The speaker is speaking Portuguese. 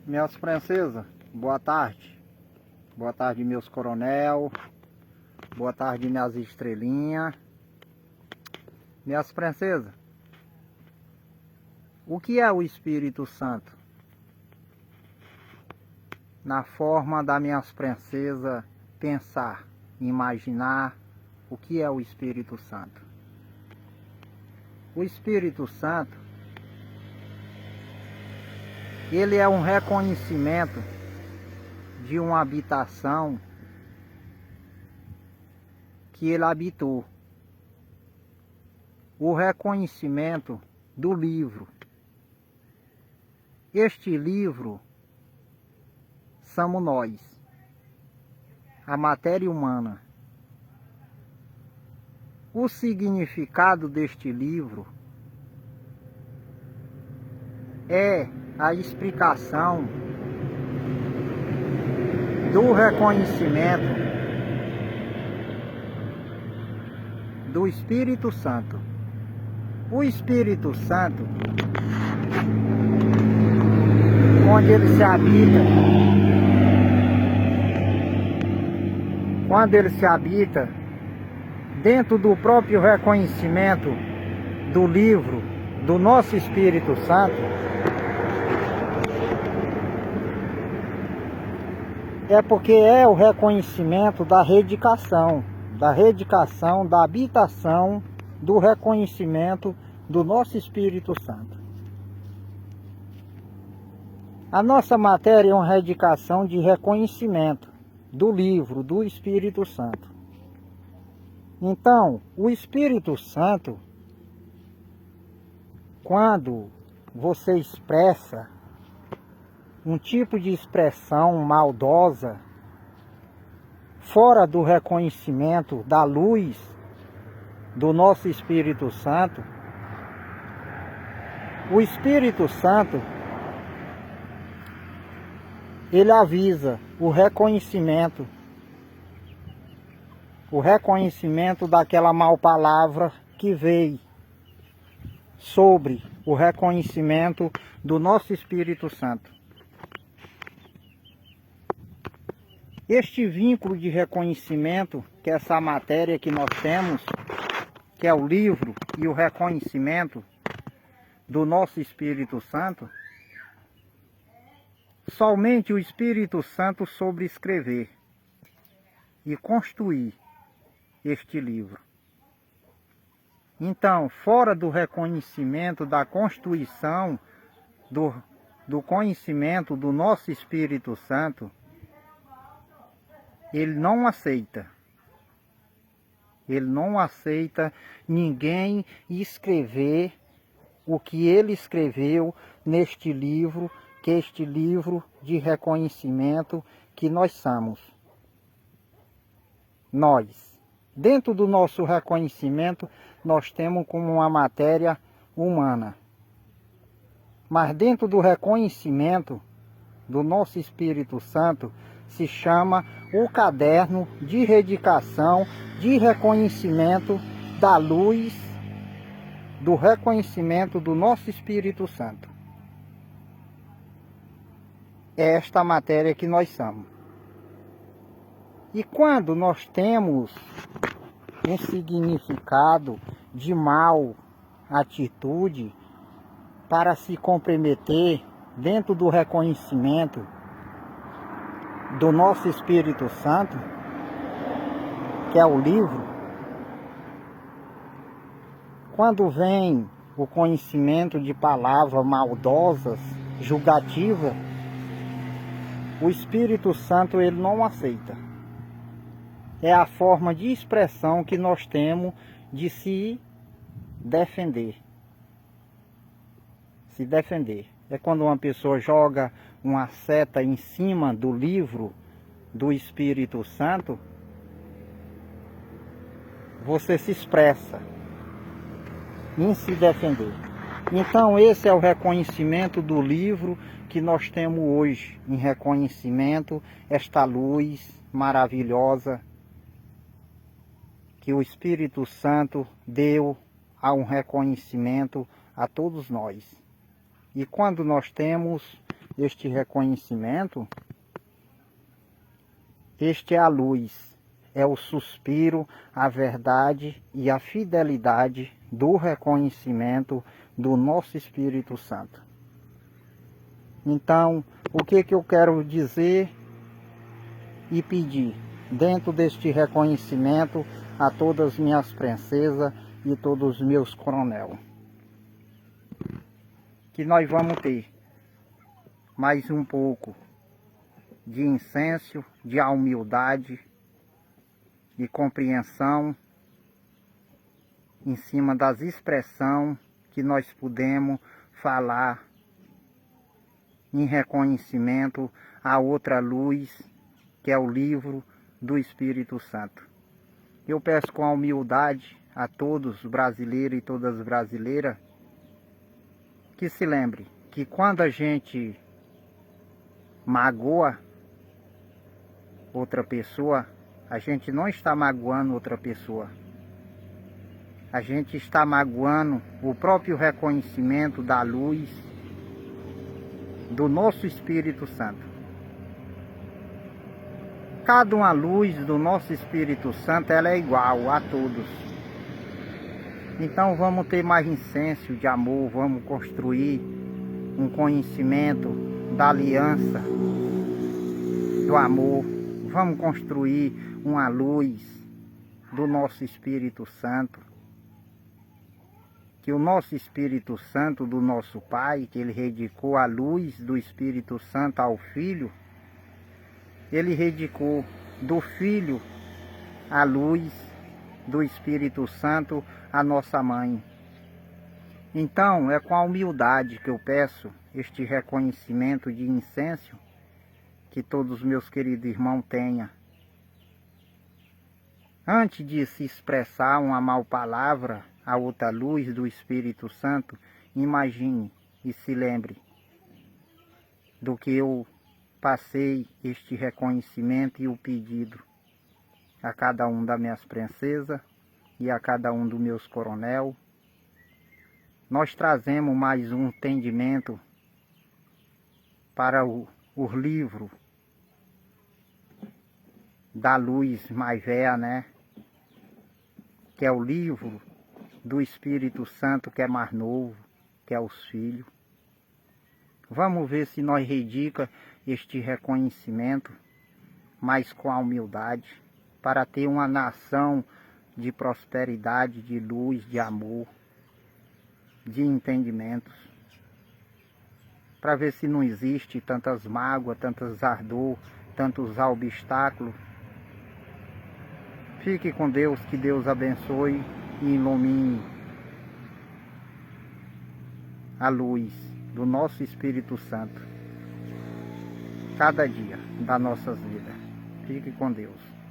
Minhas princesas, boa tarde. Boa tarde, meus coronel. Boa tarde, minhas estrelinhas. Minhas princesas, o que é o Espírito Santo? Na forma das minhas princesas pensar, imaginar o que é o Espírito Santo. O Espírito Santo, ele é um reconhecimento de uma habitação que ele habitou. O reconhecimento do livro. Este livro somos nós, a matéria humana. O significado deste livro é a explicação do reconhecimento do Espírito Santo. O Espírito Santo, onde ele se habita, quando ele se habita dentro do próprio reconhecimento do livro do nosso Espírito Santo, é porque é o reconhecimento da redicação, da habitação, do reconhecimento do nosso Espírito Santo. A nossa matéria é uma redicação de reconhecimento do livro do Espírito Santo. Então, o Espírito Santo, quando você expressa um tipo de expressão maldosa, fora do reconhecimento da luz do nosso Espírito Santo, o Espírito Santo, ele avisa o reconhecimento daquela mal palavra que veio sobre o reconhecimento do nosso Espírito Santo. Este vínculo de reconhecimento, que é essa matéria que nós temos, que é o livro e o reconhecimento do nosso Espírito Santo, somente o Espírito Santo soube escrever e construir este livro. Então, fora do reconhecimento da constituição, do conhecimento do nosso Espírito Santo, ele não aceita ninguém escrever o que ele escreveu neste livro, que é este livro de reconhecimento que nós somos. Nós, dentro do nosso reconhecimento, nós temos como uma matéria humana. Mas dentro do reconhecimento do nosso Espírito Santo, se chama o caderno de redicação, de reconhecimento da luz, do reconhecimento do nosso Espírito Santo. É esta matéria que nós somos. E quando nós temos um significado de mal atitude para se comprometer dentro do reconhecimento do nosso Espírito Santo, que é o livro, quando vem o conhecimento de palavras maldosas, julgativas, o Espírito Santo ele não aceita. É a forma de expressão que nós temos de se defender. Se defender. É quando uma pessoa joga uma seta em cima do livro do Espírito Santo, você se expressa em se defender. Então esse é o reconhecimento do livro que nós temos hoje, em reconhecimento, esta luz maravilhosa que o Espírito Santo deu a um reconhecimento a todos nós. E quando nós temos este reconhecimento, este é a luz, é o suspiro, a verdade e a fidelidade do reconhecimento do nosso Espírito Santo. Então, o que eu quero dizer e pedir dentro deste reconhecimento a todas as minhas princesas e todos os meus coronel? Que nós vamos ter mais um pouco de incenso, de humildade, de compreensão em cima das expressões que nós podemos falar em reconhecimento a outra luz, que é o livro do Espírito Santo. Eu peço com a humildade a todos os brasileiros e todas as brasileiras que se lembre que quando a gente magoa outra pessoa, a gente não está magoando outra pessoa. A gente está magoando o próprio reconhecimento da luz do nosso Espírito Santo. Cada uma luz do nosso Espírito Santo, ela é igual a todos. Então vamos ter mais incenso de amor, vamos construir um conhecimento da aliança, do amor. Vamos construir uma luz do nosso Espírito Santo. Que o nosso Espírito Santo, do nosso Pai, que Ele dedicou a luz do Espírito Santo ao Filho, Ele dedicou do Filho a luz do Espírito Santo à nossa Mãe. Então, é com a humildade que eu peço este reconhecimento de incenso que todos os meus queridos irmãos tenham. Antes de se expressar uma mal palavra a outra luz do Espírito Santo, imagine e se lembre do que eu passei este reconhecimento e o pedido a cada um das minhas princesas e a cada um dos meus coronel. Nós trazemos mais um entendimento para o livro da luz mais velha, né? Que é o livro do Espírito Santo, que é mais novo, que é os filhos. Vamos ver se nós redica este reconhecimento, mas com a humildade, para ter uma nação de prosperidade, de luz, de amor, de entendimentos. Para ver se não existe tantas mágoas, tantos ardor, tantos obstáculos. Fique com Deus, que Deus abençoe e ilumine a luz do nosso Espírito Santo cada dia das nossas vidas. Fique com Deus.